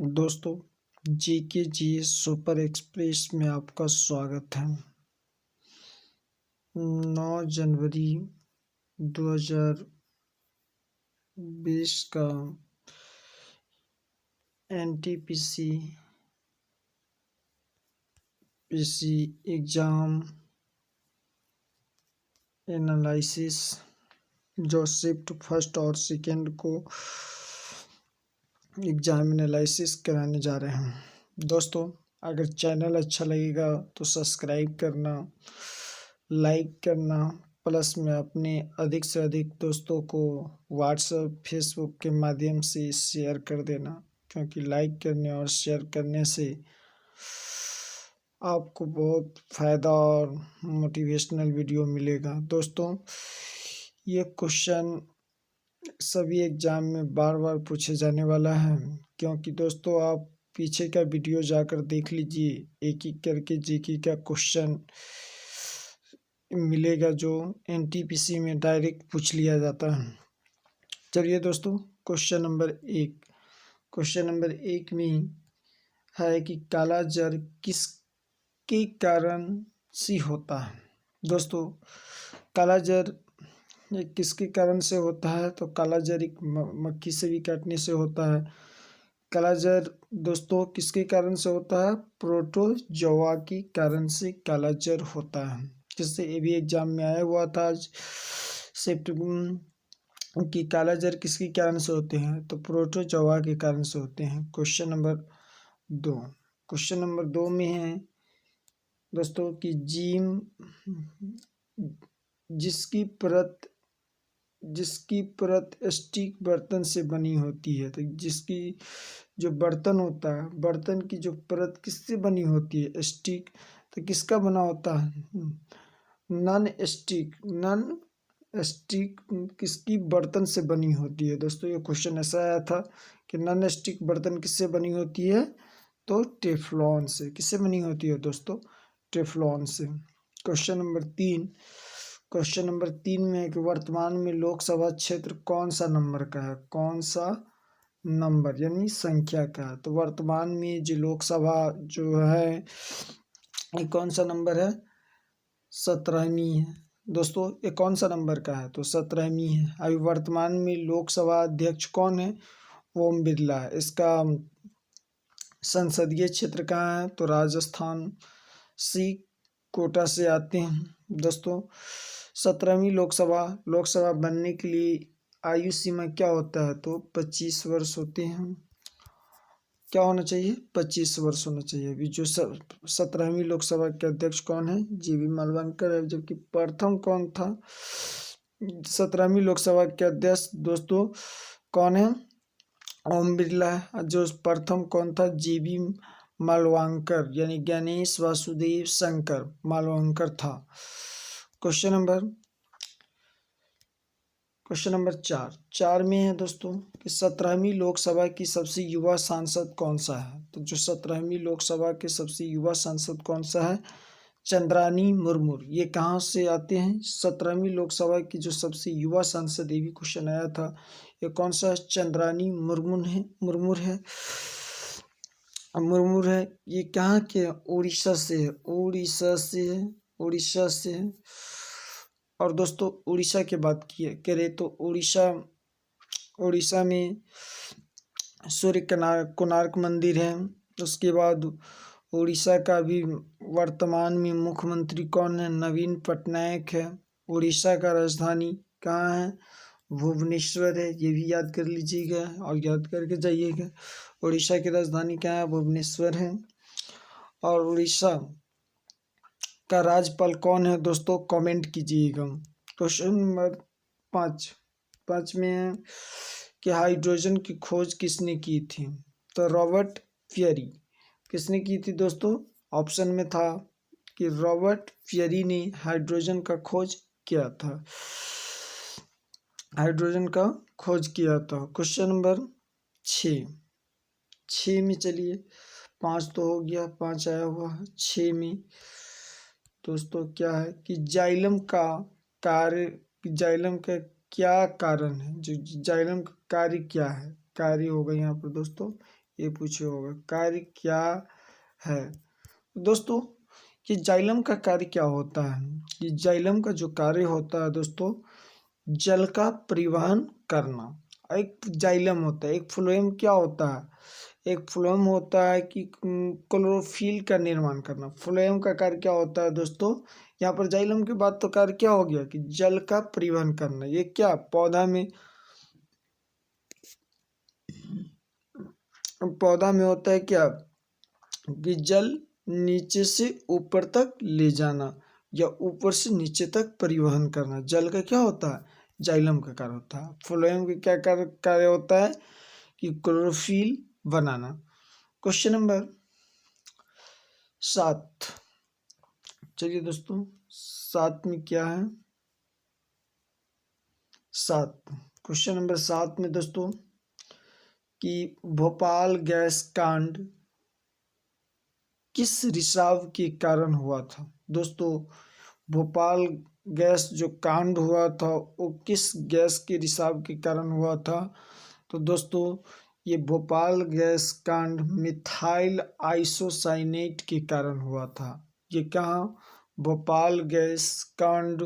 दोस्तों, GK GS super express में आपका स्वागत है। 9 जनवरी 2020 का एनटीपीसी एग्जाम एनालिसिस जो शिफ्ट फर्स्ट और सेकेंड को एग्जाम एनालिसिस कराने जा रहे हैं। दोस्तों, अगर चैनल अच्छा लगेगा तो सब्सक्राइब करना, लाइक करना, प्लस में अपने अधिक से अधिक दोस्तों को व्हाट्सएप फेसबुक के माध्यम से शेयर कर देना, क्योंकि लाइक करने और शेयर करने से आपको बहुत फ़ायदा और मोटिवेशनल वीडियो मिलेगा। दोस्तों, ये क्वेश्चन सभी एग्जाम में बार बार पूछे जाने वाला है, क्योंकि दोस्तों आप पीछे का वीडियो जाकर देख लीजिए, एक एक करके जीके का क्वेश्चन मिलेगा जो एनटीपीसी में डायरेक्ट पूछ लिया जाता है। चलिए दोस्तों, क्वेश्चन नंबर एक में है कि काला जर किसके कारण से होता है। दोस्तों, काला जर ये किसके कारण से होता है? तो काला जर एक मक्खी से भी काटने से होता है। काला जर दोस्तों किसके कारण से होता है? प्रोटोजोआ के कारण से काला जर होता है। जिससे ये भी एग्जाम में आया हुआ था आज शिफ्ट कि काला जर किसके कारण से होते हैं, तो प्रोटोजोआ के कारण से होते हैं। क्वेश्चन नंबर दो में है दोस्तों कि जीम जिसकी परत स्टीक बर्तन से बनी होती है। तो जिसकी जो बर्तन होता है, बर्तन की जो परत किससे बनी होती है? स्टीक। तो किसका बना होता है? नॉन स्टिक किसकी बर्तन से बनी होती है? दोस्तों, ये क्वेश्चन ऐसा आया था कि नॉन स्टिक बर्तन किससे बनी होती है? तो टेफ्लॉन से। किससे बनी होती है दोस्तों? टेफ्लॉन से। क्वेश्चन नंबर तीन में है कि वर्तमान में लोकसभा क्षेत्र कौन सा नंबर का है? कौन सा नंबर यानी संख्या का है? तो वर्तमान में जो लोकसभा जो है ये कौन सा नंबर है? 17वीं है। दोस्तों, ये कौन सा नंबर का है? तो 17वीं है। अभी वर्तमान में लोकसभा अध्यक्ष कौन है? ओम बिरला है। इसका संसदीय क्षेत्र कहाँ है? तो राजस्थान सी कोटा से आते हैं। दोस्तों, 17वीं लोकसभा बनने के लिए आयु सीमा क्या होता है? तो 25 वर्ष होते हैं। क्या होना चाहिए? 25 वर्ष होना चाहिए। अभी जो 17वीं लोकसभा के अध्यक्ष कौन है? जीवी मालवांकर है। जबकि प्रथम कौन था 17वीं लोकसभा के अध्यक्ष? दोस्तों, कौन है? ओम बिरला है। जो प्रथम कौन था? जीवी मालवांकर यानी गणेश वासुदेव शंकर मालवांकर था। क्वेश्चन नंबर 4 में है दोस्तों कि 17वीं लोकसभा की सबसे युवा सांसद कौन सा है? तो जो 17वीं लोकसभा के सबसे युवा सांसद कौन सा है? चंद्रानी मुर्मू। ये कहाँ से आते हैं? 17वीं लोकसभा की जो सबसे युवा सांसद, ये भी क्वेश्चन आया था, ये कौन सा? चंद्रानी मुर्मू है। ये कहाँ के? उड़ीसा से है। उड़ीसा से है। और दोस्तों, उड़ीसा की बात करें तो उड़ीसा में सूर्य कोणार्क मंदिर है। उसके बाद उड़ीसा का भी वर्तमान में मुख्यमंत्री कौन है? नवीन पटनायक है। उड़ीसा का राजधानी कहाँ है? भुवनेश्वर है। ये भी याद कर लीजिएगा और याद करके जाइएगा। उड़ीसा की राजधानी क्या है? भुवनेश्वर है। और उड़ीसा का राज्यपाल कौन है दोस्तों? कमेंट कीजिएगा। क्वेश्चन नंबर 5 में है कि हाइड्रोजन की खोज किसने की थी? तो रॉबर्ट पियरी। किसने की थी दोस्तों? ऑप्शन में था कि रॉबर्ट पियरी ने हाइड्रोजन का खोज किया था। क्वेश्चन नंबर 6 में चलिए, 5 तो हो गया, 5 आया हुआ है। 6 में दोस्तों क्या है कि जाइलम का क्या कारण है? जो जाइलम का कार्य क्या है? कार्य होगा यहाँ पर दोस्तों ये पूछे होगा कार्य क्या है। दोस्तों ये जाइलम का कार्य क्या होता है? ये जाइलम का जो कार्य होता है दोस्तों, जल का परिवहन करना। एक जाइलम होता है, एक फ्लोएम क्या होता है? एक फ्लोएम होता है कि क्लोरोफिल का निर्माण करना। फ्लोएम का कार्य क्या होता है दोस्तों? यहाँ पर जाइलम के बाद तो कार्य क्या हो गया कि जल का परिवहन करना। ये क्या पौधा में होता है क्या कि जल नीचे से ऊपर तक ले जाना या ऊपर से नीचे तक परिवहन करना। जल का क्या होता है? जाइलम का कार्य होता है। फ्लोएम का क्या कार्य होता है कि क्लोरोफिल बनाना। Question number 7। चलिए दोस्तों 7 में क्या है? 7 क्वेश्चन नंबर 7 में दोस्तों कि भोपाल गैस कांड किस रिसाव के कारण हुआ था? दोस्तों भोपाल गैस जो कांड हुआ था वो किस गैस के रिसाव के कारण हुआ था? तो दोस्तों ये भोपाल गैस कांड मिथाइल आइसोसाइनेट के कारण हुआ था। ये कहाँ? भोपाल गैस कांड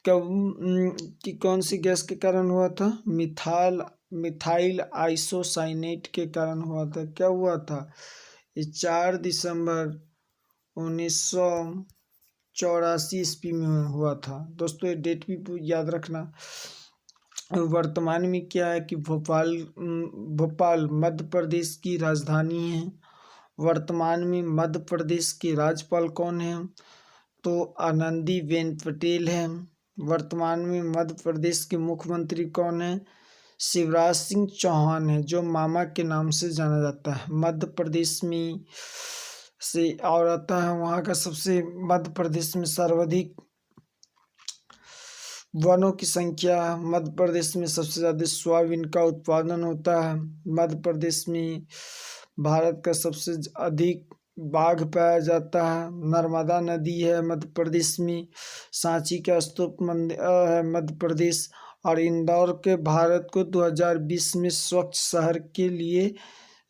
कि कौन सी गैस के कारण हुआ था? मिथाइल आइसोसाइनेट के कारण हुआ था। क्या हुआ था? ये 4 दिसंबर 1984 ईस्वी में हुआ था। दोस्तों ये डेट भी याद रखना। वर्तमान में क्या है कि भोपाल मध्य प्रदेश की राजधानी है। वर्तमान में मध्य प्रदेश के राज्यपाल कौन है? तो आनंदीबेन पटेल है। वर्तमान में मध्य प्रदेश के मुख्यमंत्री कौन है? शिवराज सिंह चौहान है, जो मामा के नाम से जाना जाता है। मध्य प्रदेश में से और आता है वहाँ का सबसे मध्य प्रदेश में सर्वाधिक वनों की संख्या। मध्य प्रदेश में सबसे ज़्यादा सोयाबीन का उत्पादन होता है। मध्य प्रदेश में भारत का सबसे अधिक बाघ पाया जाता है। नर्मदा नदी है मध्य प्रदेश में। सांची का स्तूप मंदिर है मध्य प्रदेश। और इंदौर के भारत को 2020 में स्वच्छ शहर के लिए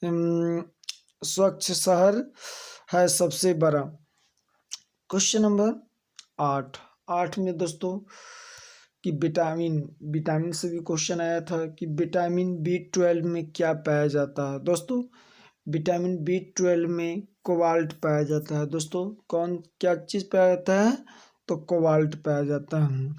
स्वच्छ शहर है सबसे बड़ा। क्वेश्चन नंबर 8 में दोस्तों कि विटामिन से भी क्वेश्चन आया था कि विटामिन B12 में क्या पाया जाता है? दोस्तों विटामिन B12 में कोबाल्ट पाया जाता है। दोस्तों क्या चीज़ पाया जाता है? तो कोबाल्ट पाया जाता है।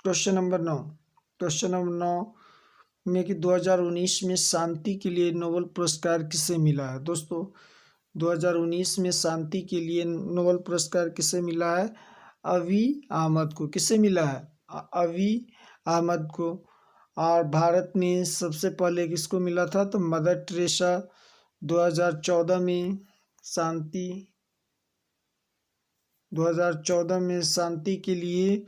क्वेश्चन नंबर 9 में कि 2019 में शांति के लिए नोबेल पुरस्कार किसे मिला है? दोस्तों 2019 में शांति के लिए नोबेल पुरस्कार किसे मिला है? अवी अहमद को। किसे मिला है? अवी अहमद को। और भारत में सबसे पहले किसको मिला था? तो मदर टेरेसा 2014 में शांति 2014 में शांति के लिए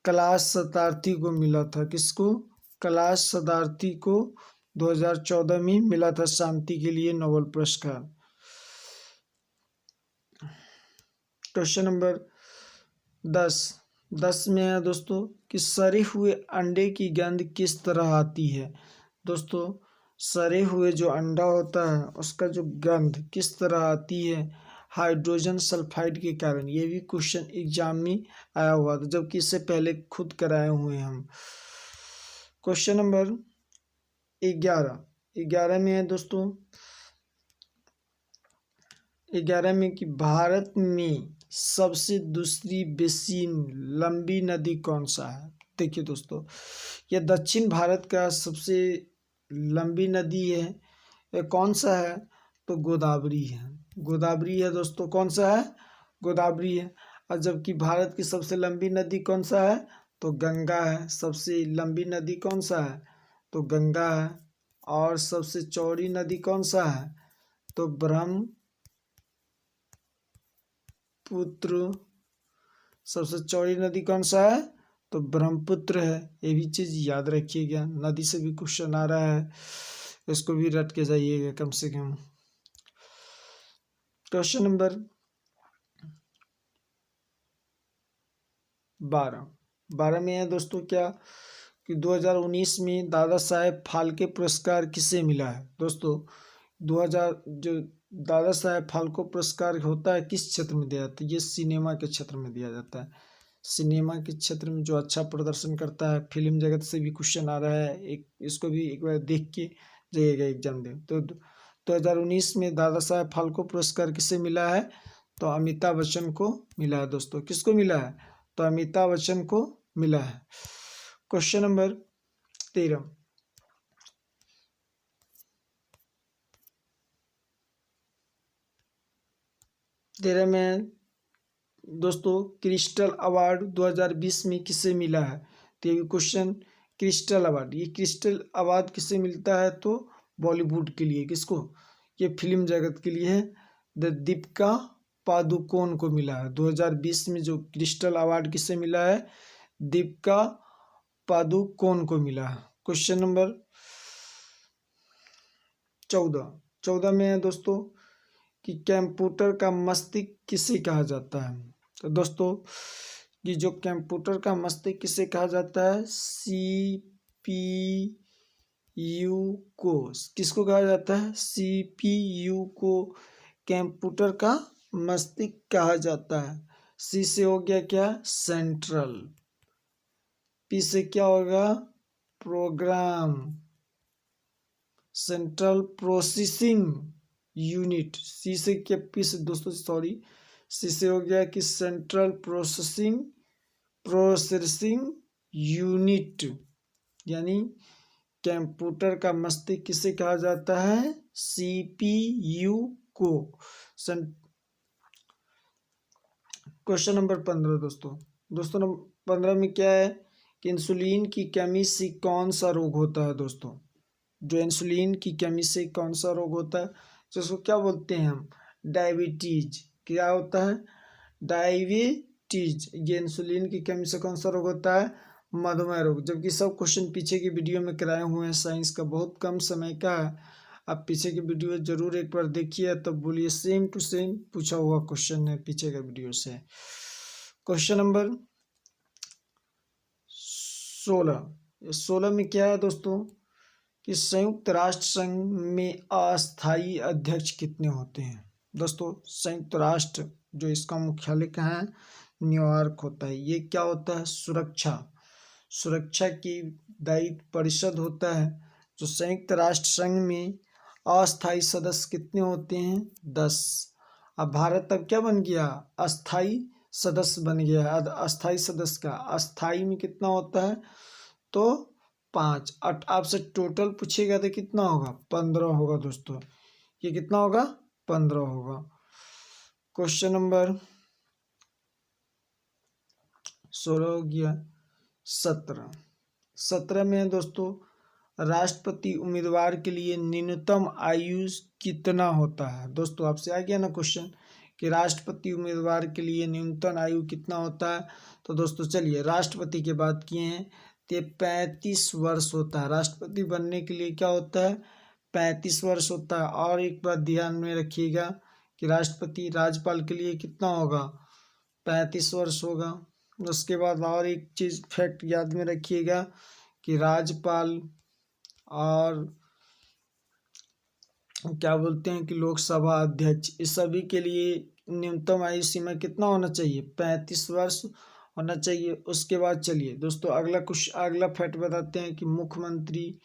कैलाश सत्यार्थी को मिला था। किसको? कैलाश सत्यार्थी को 2014 में मिला था शांति के लिए नोबेल पुरस्कार। क्वेश्चन नंबर 10 में है दोस्तों कि सड़े हुए अंडे की गंध किस तरह आती है? दोस्तों सड़े हुए जो अंडा होता है उसका जो गंध किस तरह आती है? हाइड्रोजन सल्फाइड के कारण। ये भी क्वेश्चन एग्जाम में आया हुआ था, जबकि इससे पहले खुद कराए हुए हैं हम। क्वेश्चन नंबर 11 में है दोस्तों 11 में कि भारत में सबसे दूसरी बेसिन लंबी नदी कौन सा है? देखिए दोस्तों यह दक्षिण भारत का सबसे लंबी नदी है। यह कौन सा है? तो गोदावरी है। गोदावरी है दोस्तों। कौन सा है? गोदावरी है। और जबकि भारत की सबसे लंबी नदी कौन सा है? तो गंगा है। सबसे लंबी नदी कौन सा है? तो गंगा है। और सबसे चौड़ी नदी कौन सा है? तो ब्रह्मपुत्र। सबसे चौड़ी नदी कौन सा है? तो ब्रह्मपुत्र है। ये भी चीज़ याद रखिएगा, नदी से भी क्वेश्चन आ रहा है, इसको भी रट के जाइएगा कम से कम। क्वेश्चन नंबर 12 में है दोस्तों क्या कि 2019 में दादा साहेब फाल्के पुरस्कार किसे मिला है। दोस्तों 2000 जो दादा साहेब फाल्के पुरस्कार होता है किस क्षेत्र में दिया जाता है, ये सिनेमा के क्षेत्र में दिया जाता है। सिनेमा के क्षेत्र में जो अच्छा प्रदर्शन करता है, फिल्म जगत से भी क्वेश्चन आ रहा है, एक इसको भी एक बार देख के जाइएगा एग्जाम दे। तो 2019 में दादा साहेब फाल्के पुरस्कार किसे मिला है, तो अमिताभ बच्चन को मिला है दोस्तों। किसको मिला है, तो अमिताभ बच्चन को मिला है। क्वेश्चन नंबर 13 में दोस्तों क्रिस्टल अवार्ड 2020 में किसे मिला है, तो ये क्वेश्चन क्रिस्टल अवार्ड, ये क्रिस्टल अवार्ड किसे मिलता है, तो बॉलीवुड के लिए। किसको, ये फिल्म जगत के लिए है। दीपिका पादुकोण को मिला है 2020 में। जो क्रिस्टल अवार्ड किसे मिला है, दीपिका पादुकोण को मिला है। क्वेश्चन नंबर 14 में है दोस्तों कि कंप्यूटर का मस्तिष्क किसे कहा जाता है। तो दोस्तों ये जो कंप्यूटर का मस्तिष्क किसे कहा जाता है, CPU को। किसको कहा जाता है, CPU को कंप्यूटर का मस्तिष्क कहा जाता है। सी से हो गया क्या, सेंट्रल। पी से क्या होगा, प्रोग्राम, सेंट्रल प्रोसेसिंग यूनिट। सी से क्या, पी से दोस्तों सॉरी, सी से हो गया कि सेंट्रल प्रोसेसिंग यूनिट, यानी कंप्यूटर का मस्तिष्क किसे कहा जाता है, CPU को। क्वेश्चन नंबर 15 दोस्तों 15 में क्या है कि इंसुलिन की कमी से कौन सा रोग होता है। दोस्तों जो इंसुलिन की कमी से कौन सा रोग होता है, जिसको क्या बोलते हैं हम, डायबिटीज। क्या होता है, डायबिटीज। ये इंसुलिन की कमी से कौन सा रोग होता है, मधुमेह रोग। जबकि सब क्वेश्चन पीछे की वीडियो में कराए हुए हैं, साइंस का बहुत कम समय का है। आप पीछे की वीडियो जरूर एक बार देखिए, तो बोलिए सेम टू सेम पूछा हुआ क्वेश्चन है पीछे का वीडियो से। क्वेश्चन नंबर 16 में क्या है दोस्तों कि संयुक्त राष्ट्र संघ में अस्थायी अध्यक्ष कितने होते हैं। दोस्तों संयुक्त राष्ट्र जो इसका मुख्यालय कहाँ है, न्यूयॉर्क होता है। ये क्या होता है, सुरक्षा की दायित्व परिषद होता है। जो संयुक्त राष्ट्र संघ में अस्थायी सदस्य कितने होते हैं, 10। अब भारत अब क्या बन गया, अस्थायी सदस्य बन गया। अस्थायी सदस्य का अस्थायी में कितना होता है, तो 5। आपसे टोटल पूछेगा तो कितना होगा, 15 होगा दोस्तों। ये कितना होगा, 15 होगा। क्वेश्चन नंबर 16 हो गया। 17 में है दोस्तों राष्ट्रपति उम्मीदवार के लिए न्यूनतम आयु कितना होता है। दोस्तों आपसे आ गया ना क्वेश्चन कि राष्ट्रपति उम्मीदवार के लिए न्यूनतम आयु कितना होता है। तो दोस्तों चलिए राष्ट्रपति की बात किए हैं तो 35 वर्ष होता है। राष्ट्रपति बनने के लिए क्या होता है, 35 वर्ष होता है। और एक बात ध्यान में रखिएगा कि राष्ट्रपति राज्यपाल के लिए कितना होगा, 35 वर्ष होगा। उसके बाद और एक चीज़ फैक्ट याद में रखिएगा कि राज्यपाल और क्या बोलते हैं कि लोकसभा अध्यक्ष, इस सभी के लिए न्यूनतम आयु सीमा कितना होना चाहिए, 35 वर्ष होना चाहिए। उसके बाद चलिए दोस्तों अगला फैक्ट बताते हैं कि मुख्यमंत्री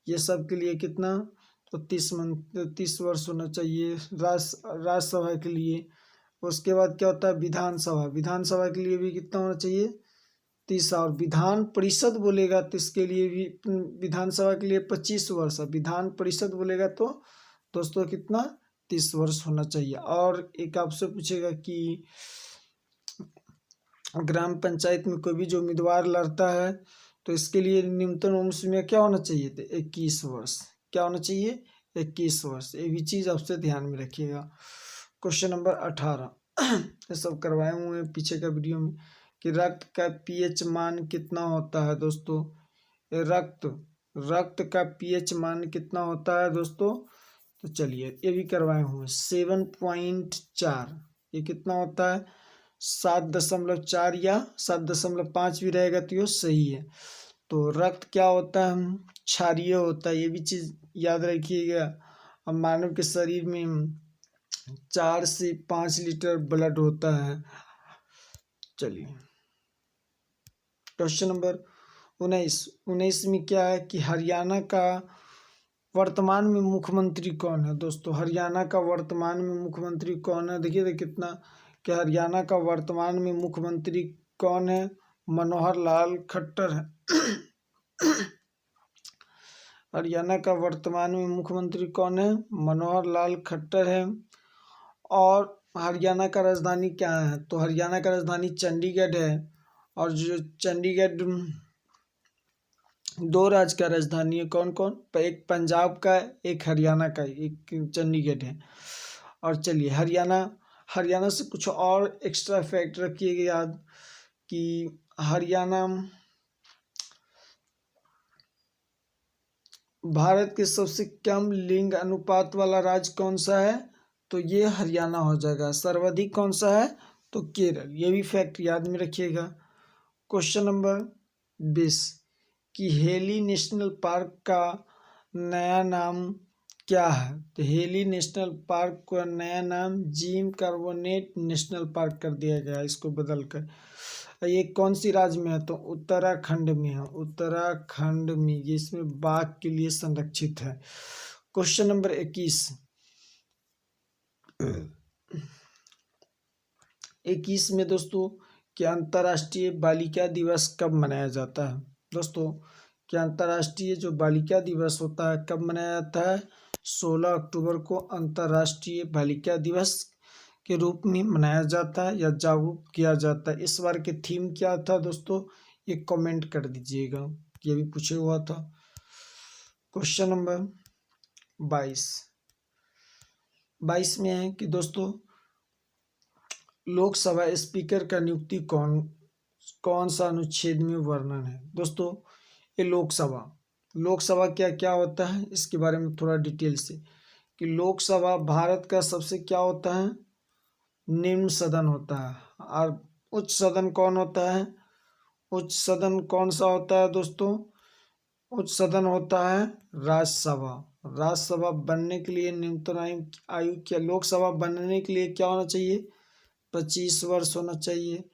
ये सब के लिए कितना, तो 30 वर्ष होना चाहिए राज्यसभा के लिए। उसके बाद क्या होता है, विधानसभा के लिए भी कितना होना चाहिए, 30। और विधान परिषद बोलेगा तो इसके लिए भी, विधानसभा के लिए 25 वर्ष। विधान परिषद बोलेगा तो दोस्तों कितना, 30 वर्ष होना चाहिए। और एक आपसे पूछेगा कि ग्राम पंचायत में कोई भी जो उम्मीदवार लड़ता है तो इसके लिए न्यूनतम उम्र सीमा क्या होना चाहिए, तो 21 वर्ष। क्या होना चाहिए, 21 वर्ष। ये भी चीज़ आपसे ध्यान में रखिएगा। क्वेश्चन नंबर 18 ये सब करवाए हुए हैं पीछे का वीडियो में। कि रक्त का पीएच मान कितना होता है दोस्तों। रक्त का पीएच मान कितना होता है दोस्तों। तो चलिए ये भी करवाए हुए 7.4। ये कितना होता है 7.4 या 7.5 भी रहेगा तो ये सही है। तो रक्त क्या होता है क्षारीय होता है, ये भी चीज याद रखिएगा। अब मानव के शरीर में 4 से 5 लीटर ब्लड होता है। चलिए क्वेश्चन नंबर 19 में क्या है कि हरियाणा का वर्तमान में मुख्यमंत्री कौन है दोस्तों। हरियाणा का वर्तमान में मुख्यमंत्री कौन है। देखिए कितना कि हरियाणा का वर्तमान में मुख्यमंत्री कौन है। मनोहर लाल खट्टर है। हरियाणा का वर्तमान में मुख्यमंत्री कौन है। मनोहर लाल खट्टर है। और हरियाणा का राजधानी क्या है। तो हरियाणा का राजधानी चंडीगढ़ है। और जो चंडीगढ़ 2 राज्य का राजधानी है कौन कौन, एक पंजाब का एक हरियाणा का, एक चंडीगढ़ है। और चलिए हरियाणा से कुछ और एक्स्ट्रा फैक्ट रखिएगा याद कि हरियाणा भारत के सबसे कम लिंग अनुपात वाला राज्य कौन सा है। तो ये हरियाणा हो जाएगा। सर्वाधिक कौन सा है तो केरल। ये भी फैक्ट याद में रखिएगा। क्वेश्चन नंबर 20 कि हेली नेशनल पार्क का नया नाम क्या है। तो हेली नेशनल पार्क का नया नाम जिम कार्बोनेट नेशनल पार्क कर दिया गया इसको बदलकर। ये कौन सी राज्य में है तो उत्तराखंड में है। उत्तराखंड में ये इसमें बाघ के लिए संरक्षित है। क्वेश्चन नंबर 21 में दोस्तों कि अंतर्राष्ट्रीय बालिका दिवस कब मनाया जाता है। दोस्तों कि अंतर्राष्ट्रीय जो बालिका दिवस होता है कब मनाया जाता है 16 अक्टूबर को अंतर्राष्ट्रीय बालिका दिवस के रूप में मनाया जाता है या जागरूक किया जाता है। इस बार के थीम क्या था दोस्तों ये कमेंट कर दीजिएगा, ये भी पूछे हुआ था। क्वेश्चन नंबर 22 में है कि दोस्तों लोकसभा स्पीकर का नियुक्ति कौन सा अनुच्छेद में वर्णन है। दोस्तों ये लोकसभा क्या क्या होता है इसके बारे में थोड़ा डिटेल से कि लोकसभा भारत का सबसे क्या होता है निम्न सदन होता है। और उच्च सदन कौन होता है। उच्च सदन कौन सा होता है दोस्तों। उच्च सदन होता है राज्यसभा। राज्यसभा बनने के लिए न्यूनतम आयु क्या, लोकसभा बनने के लिए क्या होना चाहिए 25 वर्ष होना चाहिए।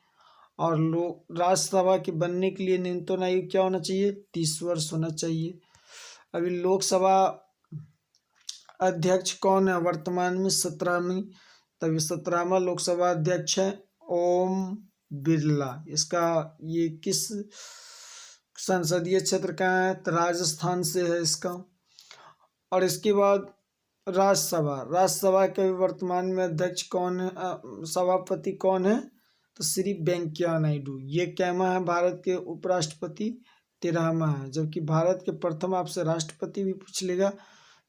और राज्यसभा के बनने के लिए न्यूनतम आयु क्या होना चाहिए 30 वर्ष होना चाहिए। अभी लोकसभा अध्यक्ष कौन है वर्तमान में 17वीं, तभी 17वां लोकसभा अध्यक्ष है ओम बिरला। इसका ये किस संसदीय क्षेत्र का है तो राजस्थान से है इसका। और इसके बाद राज्यसभा के वर्तमान में अध्यक्ष कौन है, सभापति कौन है तो श्री वेंकैया नायडू। ये कैमा है भारत के उपराष्ट्रपति 13वां है। जबकि भारत के प्रथम आपसे राष्ट्रपति भी पूछ लेगा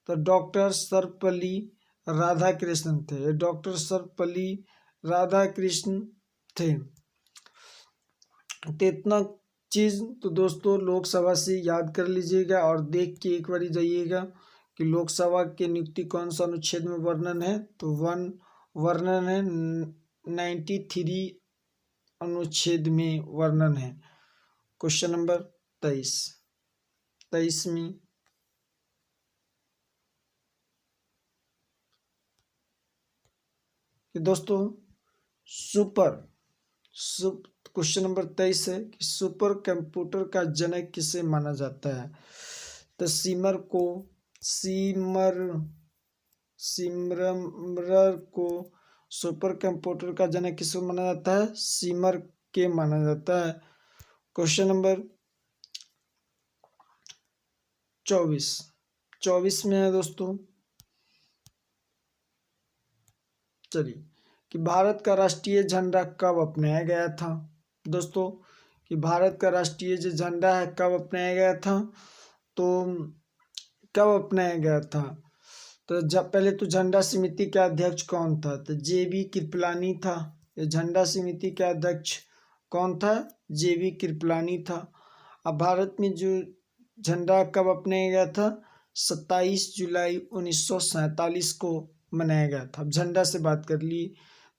तो डॉक्टर सर्वपल्ली राधाकृष्णन थे। ये डॉक्टर सर्वपल्ली राधाकृष्णन थे। तो इतना चीज तो दोस्तों लोकसभा से याद कर लीजिएगा और देख के एक बार जाइएगा कि लोकसभा के नियुक्ति कौन सा अनुच्छेद में वर्णन है तो वर्णन है 93 अनुच्छेद में वर्णन है। क्वेश्चन नंबर 23 में कि दोस्तों क्वेश्चन नंबर 23 है कि सुपर कंप्यूटर का जनक किसे माना जाता है तो सिमरर को सुपर कंप्यूटर का जनक किसे माना जाता है सिमर के माना जाता है। क्वेश्चन नंबर 24 में है दोस्तों। चलिए कि भारत का राष्ट्रीय झंडा कब अपनाया गया था दोस्तों कि भारत का राष्ट्रीय जो झंडा है कब अपनाया गया था तो कब अपनाया गया था तो जब पहले तो झंडा समिति का अध्यक्ष कौन था तो JB कृपलानी था। ये झंडा समिति का अध्यक्ष कौन था? जेबी कृपलानी था। अब भारत में जो झंडा कब अपनाया गया था? 27 जुलाई 1947 को मनाया गया था। अब झंडा से बात कर ली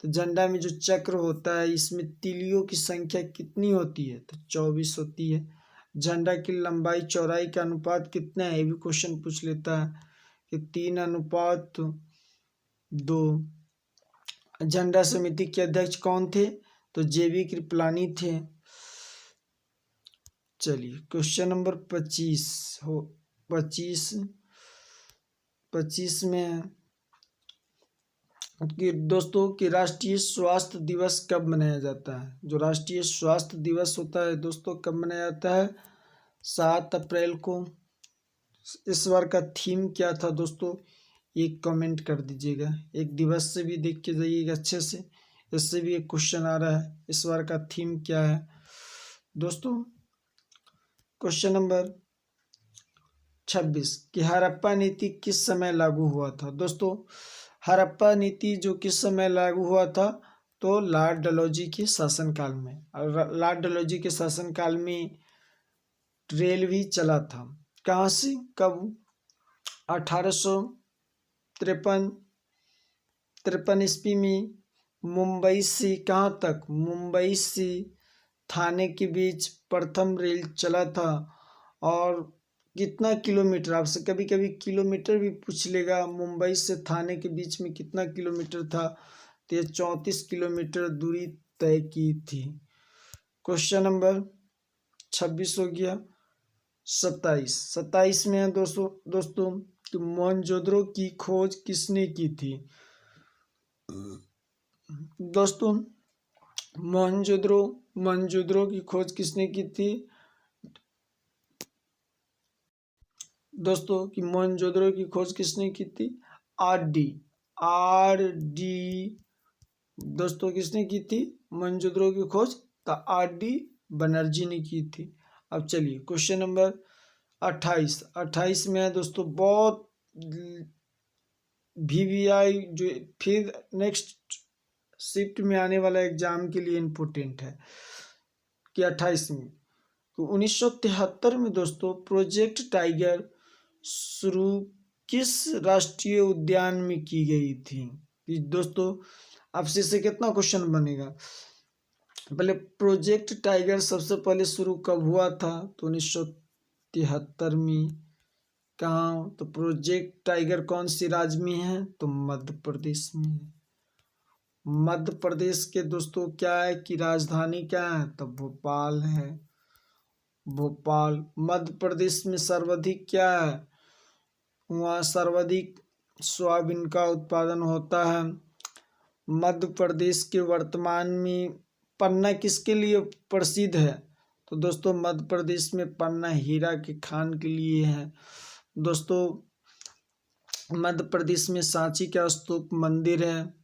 तो झंडा में जो चक्र होता है इसमें तीलियों की संख्या कितनी होती है? तो 24 होती है। झंडा की लंबाई चौड़ाई का अनुपात कितना है? ये भी क्वेश्चन पूछ लेता है कि 3:2। झंडा समिति के अध्यक्ष कौन थे? तो जेबी कृपलानी थे। चलिए क्वेश्चन नंबर 25 हो 25 में कि दोस्तों कि राष्ट्रीय स्वास्थ्य दिवस कब मनाया जाता है? जो राष्ट्रीय स्वास्थ्य दिवस होता है दोस्तों कब मनाया जाता है? 7 अप्रैल को। इस बार का थीम क्या था दोस्तों? एक कमेंट कर दीजिएगा। एक दिवस से भी देख के जाइएगा अच्छे से, इससे भी एक क्वेश्चन आ रहा है। इस बार का थीम क्या है दोस्तों? क्वेश्चन नंबर 26 कि हड़प्पा नीति किस समय लागू हुआ था? दोस्तों हड़प्पा नीति जो किस समय लागू हुआ था? तो लॉर्ड डलहौजी के शासनकाल में। और लॉर्ड डलहौजी के शासनकाल में रेल भी चला था। कहाँ से कब? 1853 ईस्वी में मुंबई से कहाँ तक? मुंबई से थाने के बीच प्रथम रेल चला था। और कितना किलोमीटर? आपसे कभी कभी किलोमीटर भी पूछ लेगा। मुंबई से थाने के बीच में कितना किलोमीटर था? तो ये 34 किलोमीटर दूरी तय की थी। क्वेश्चन नंबर 26 हो गया। 27 में है दोस्तों कि मोहनजोदड़ो की खोज किसने की थी? दोस्तों मोहनजोदड़ो की खोज किसने की थी? दोस्तों कि मोहनजोदड़ो की खोज किसने की थी? आर डी दोस्तों किसने की थी मोहनजोदड़ो की खोज? तो आर.डी. बनर्जी ने की थी। अब चलिए क्वेश्चन नंबर 28 में है दोस्तों बहुत VVI जो फिर नेक्स्ट शिफ्ट में आने वाला एग्जाम के लिए इम्पोर्टेंट है कि 28 में तो 1973 में दोस्तों प्रोजेक्ट टाइगर शुरू किस राष्ट्रीय उद्यान में की गई थी? दोस्तों आपसे से कितना क्वेश्चन बनेगा? पहले प्रोजेक्ट टाइगर सबसे पहले शुरू कब हुआ था? तो 1973 में। कहाँ? तो प्रोजेक्ट टाइगर कौन सी राज्य में है? तो मध्य प्रदेश में है। मध्य प्रदेश के दोस्तों क्या है कि राजधानी क्या है? तो भोपाल है। भोपाल। मध्य प्रदेश में सर्वाधिक क्या है? वहाँ सर्वाधिक सोयाबीन का उत्पादन होता है। मध्य प्रदेश के वर्तमान में पन्ना किसके लिए प्रसिद्ध है? तो दोस्तों मध्य प्रदेश में पन्ना हीरा के खान के लिए है। दोस्तों मध्य प्रदेश में सांची का स्तूप मंदिर है।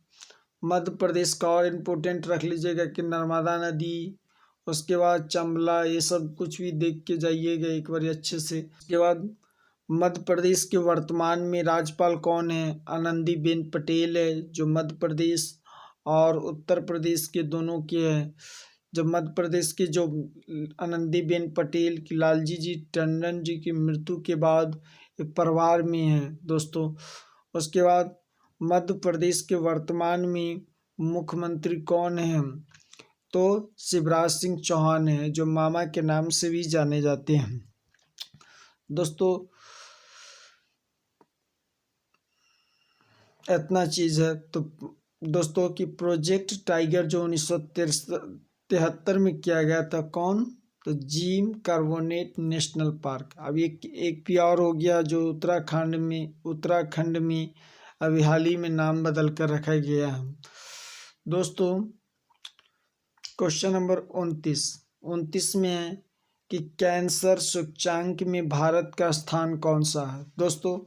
मध्य प्रदेश का और इम्पोर्टेंट रख लीजिएगा कि नर्मदा नदी, उसके बाद चंबला, ये सब कुछ भी देख के जाइएगा एक बार अच्छे से। उसके बाद मध्य प्रदेश के वर्तमान में राज्यपाल कौन है? आनंदीबेन पटेल है, जो मध्य प्रदेश और उत्तर प्रदेश के दोनों के हैं। जब मध्य प्रदेश के जो आनंदीबेन पटेल की लालजी जी टंडन जी की मृत्यु के बाद एक परिवार में है दोस्तों। उसके बाद मध्य प्रदेश के वर्तमान में मुख्यमंत्री कौन है? तो शिवराज सिंह चौहान है, जो मामा के नाम से भी जाने जाते हैं। दोस्तों इतना चीज़ है। तो दोस्तों की प्रोजेक्ट टाइगर जो 1973 में किया गया था कौन? तो जिम कार्बोनेट नेशनल पार्क। अब एक भी और हो गया जो उत्तराखंड में अभी हाल ही में नाम बदल कर रखा गया है। दोस्तों क्वेश्चन नंबर 29 में है कि कैंसर सूचकांक में भारत का स्थान कौन सा है? दोस्तों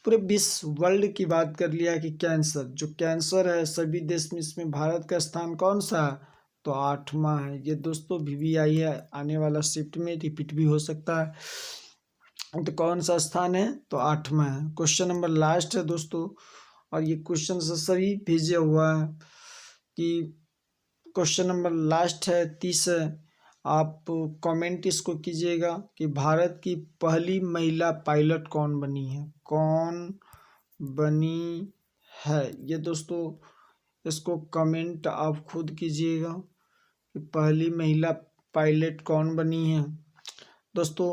पूरे विश्व वर्ल्ड की बात कर लिया कि कैंसर है सभी देश में, इसमें भारत का स्थान कौन सा है? तो 8वां है। ये दोस्तों VVI है, आने वाला शिफ्ट में रिपीट भी हो सकता है। तो कौन सा स्थान है? तो 8वां है। क्वेश्चन नंबर लास्ट है दोस्तों, और ये क्वेश्चन से सभी भेजे हुआ है कि क्वेश्चन नंबर लास्ट है 30 है। आप कमेंट इसको कीजिएगा कि भारत की पहली महिला पायलट कौन बनी है, कौन बनी है। ये दोस्तों इसको कमेंट आप खुद कीजिएगा कि पहली महिला पायलट कौन बनी है। दोस्तों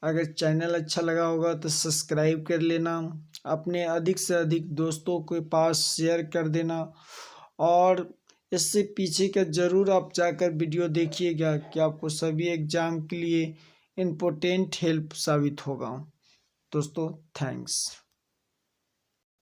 अगर चैनल अच्छा लगा होगा तो सब्सक्राइब कर लेना, अपने अधिक से अधिक दोस्तों के पास शेयर कर देना, और इससे पीछे का ज़रूर आप जाकर वीडियो देखिएगा कि आपको सभी एग्ज़ाम के लिए इम्पोर्टेंट हेल्प साबित होगा। दोस्तों थैंक्स।